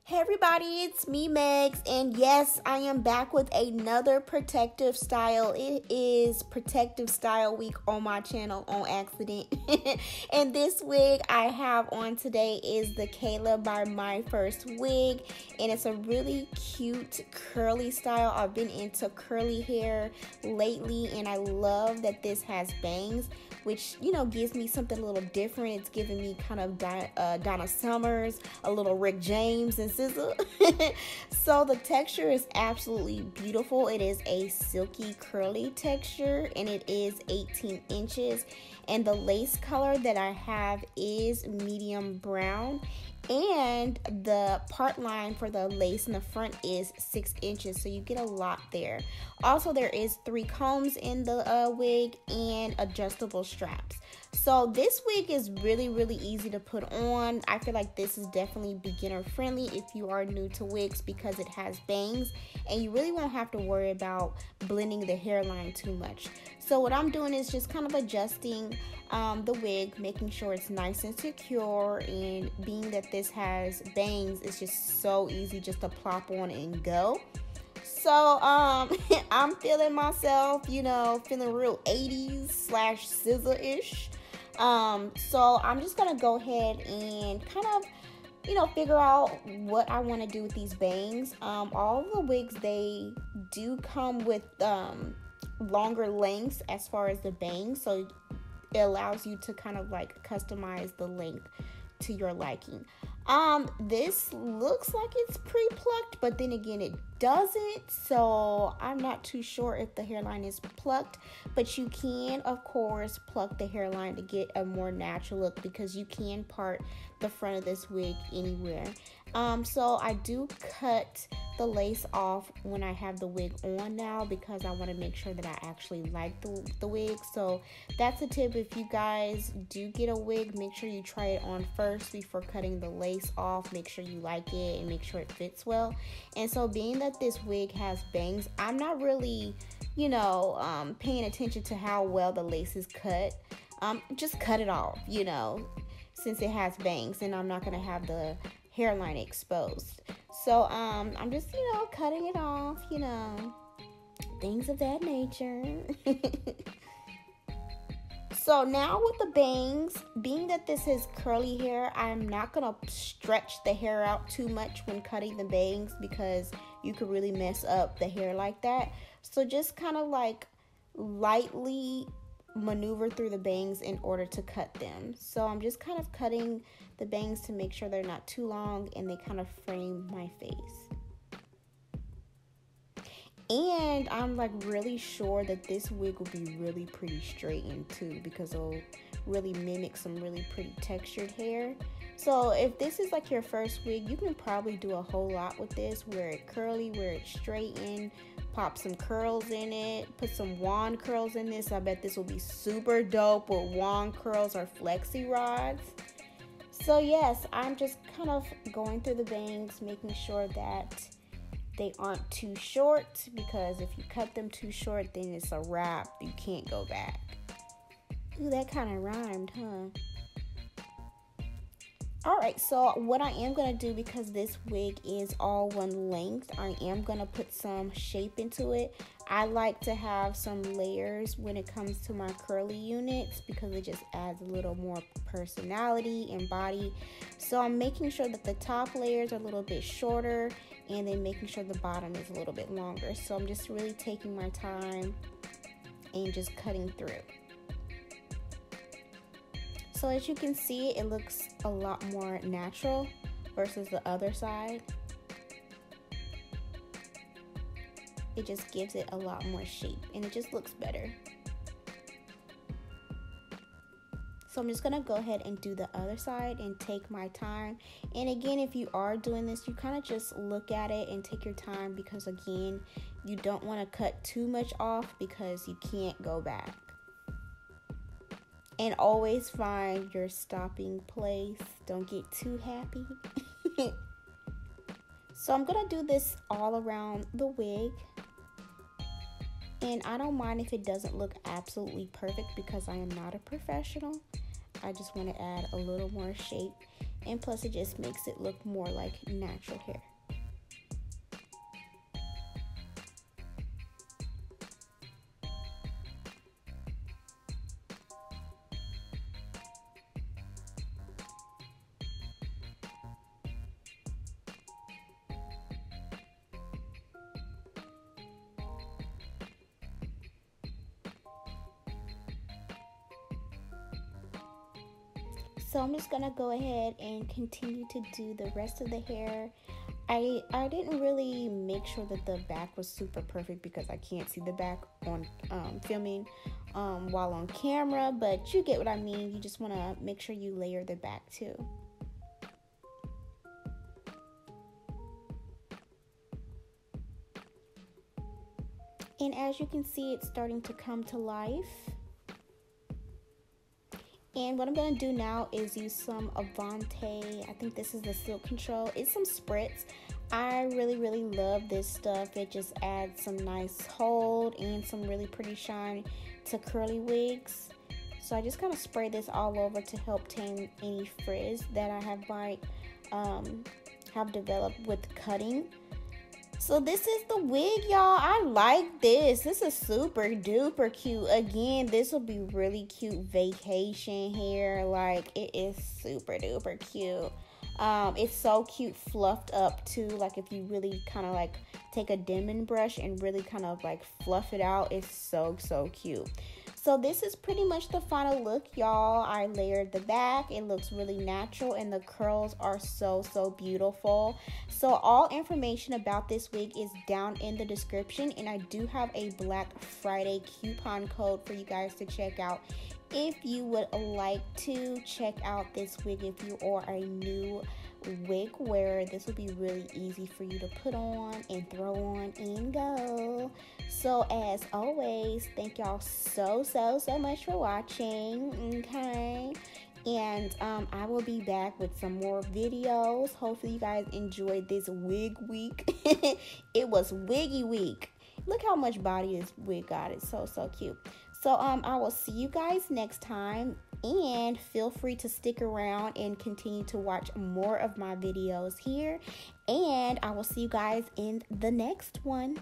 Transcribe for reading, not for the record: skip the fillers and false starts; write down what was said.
Hey everybody, it's me, Megs, and yes, I am back with another protective style. It is protective style week on my channel on accident. And this wig I have on today is the KAYLA by Myfirstwig, and it's a really cute curly style. I've been into curly hair lately, and I love that this has bangs, which, you know, gives me something a little different. It's giving me kind of Donna Summers, a little Rick James and SZA. So the texture is absolutely beautiful. It is a silky curly texture, and it is 18 inches. And the lace color that I have is medium brown. And the part line for the lace in the front is 6 inches, so you get a lot there. Also, there is 3 combs in the wig and adjustable straps. So this wig is really easy to put on. I feel like this is definitely beginner friendly if you are new to wigs because it has bangs, and you really won't have to worry about blending the hairline too much. So what I'm doing is just kind of adjusting the wig, making sure it's nice and secure, and being that this has bangs, it's just so easy just to plop on and go. So I'm feeling myself, you know, feeling real 80s / SZA-ish. So I'm just gonna go ahead and kind of, you know, figure out what I want to do with these bangs. All the wigs, they do come with longer lengths as far as the bangs, so it allows you to kind of like customize the length to your liking. This looks like it's pre-plucked, but then again it doesn't, so I'm not too sure if the hairline is plucked, but you can of course pluck the hairline to get a more natural look, because you can part the front of this wig anywhere. So I do cut the lace off when I have the wig on now, because I want to make sure that I actually like the wig. So that's a tip. If you guys do get a wig, make sure you try it on first before cutting the lace off. Make sure you like it and make sure it fits well. And so being that this wig has bangs, I'm not really, you know, paying attention to how well the lace is cut. Just cut it off, you know, since it has bangs, and I'm not going to have the hairline exposed. So I'm just, you know, cutting it off, you know, things of that nature. So now with the bangs, being that this is curly hair, I'm not gonna stretch the hair out too much when cutting the bangs, because you could really mess up the hair like that. So just kind of like lightly maneuver through the bangs in order to cut them. So I'm just kind of cutting the bangs to make sure they're not too long and they kind of frame my face. And I'm like really sure that this wig will be really pretty straightened too, because it'll really mimic some really pretty textured hair. So if this is like your first wig, you can probably do a whole lot with this. Wear it curly, wear it straightened, pop some curls in it, put some wand curls in this. I bet this will be super dope with wand curls or flexi rods. So yes, I'm just kind of going through the bangs, making sure that they aren't too short, because if you cut them too short, then it's a wrap. You can't go back. Ooh, that kind of rhymed, huh? Alright, so what I am going to do, because this wig is all one length, I am going to put some shape into it. I like to have some layers when it comes to my curly units, because it just adds a little more personality and body. So I'm making sure that the top layers are a little bit shorter, and then making sure the bottom is a little bit longer. So I'm just really taking my time and just cutting through. So as you can see, it looks a lot more natural versus the other side. It just gives it a lot more shape, and it just looks better. So I'm just gonna go ahead and do the other side and take my time. And again, if you are doing this, you kind of just look at it and take your time, because again, you don't want to cut too much off because you can't go back. And always find your stopping place. Don't get too happy. So I'm gonna do this all around the wig. And I don't mind if it doesn't look absolutely perfect, because I am not a professional. I just want to add a little more shape And plus it just makes it look more like natural hair. So I'm just gonna go ahead and continue to do the rest of the hair. I didn't really make sure that the back was super perfect because I can't see the back on filming while on camera, but you get what I mean. You just want to make sure you layer the back too. And as you can see, it's starting to come to life. And what I'm going to do now is use some Avante. I think this is the Silk Control. It's some spritz. I really love this stuff. It just adds some nice hold and some really pretty shine to curly wigs. So I just kind of spray this all over to help tame any frizz that I have developed with cutting. So this is the wig, y'all. I like this. This is super duper cute. Again, this will be really cute vacation hair. Like, it is super duper cute. It's so cute fluffed up too. Like, if you really kind of like take a Denman brush and really kind of like fluff it out, it's so cute. So this is pretty much the final look, y'all. I layered the back. It looks really natural and the curls are so beautiful. So all information about this wig is down in the description, and I do have a Black Friday coupon code for you guys to check out if you would like to check out this wig. If you are a new wig wearer, this will be really easy for you to put on and throw on and go. So as always, thank y'all so much for watching. Okay, and I will be back with some more videos. Hopefully you guys enjoyed this wig week. It was wiggy week. Look how much body this wig got. It's so cute. So I will see you guys next time, and feel free to stick around and continue to watch more of my videos here, and I will see you guys in the next one.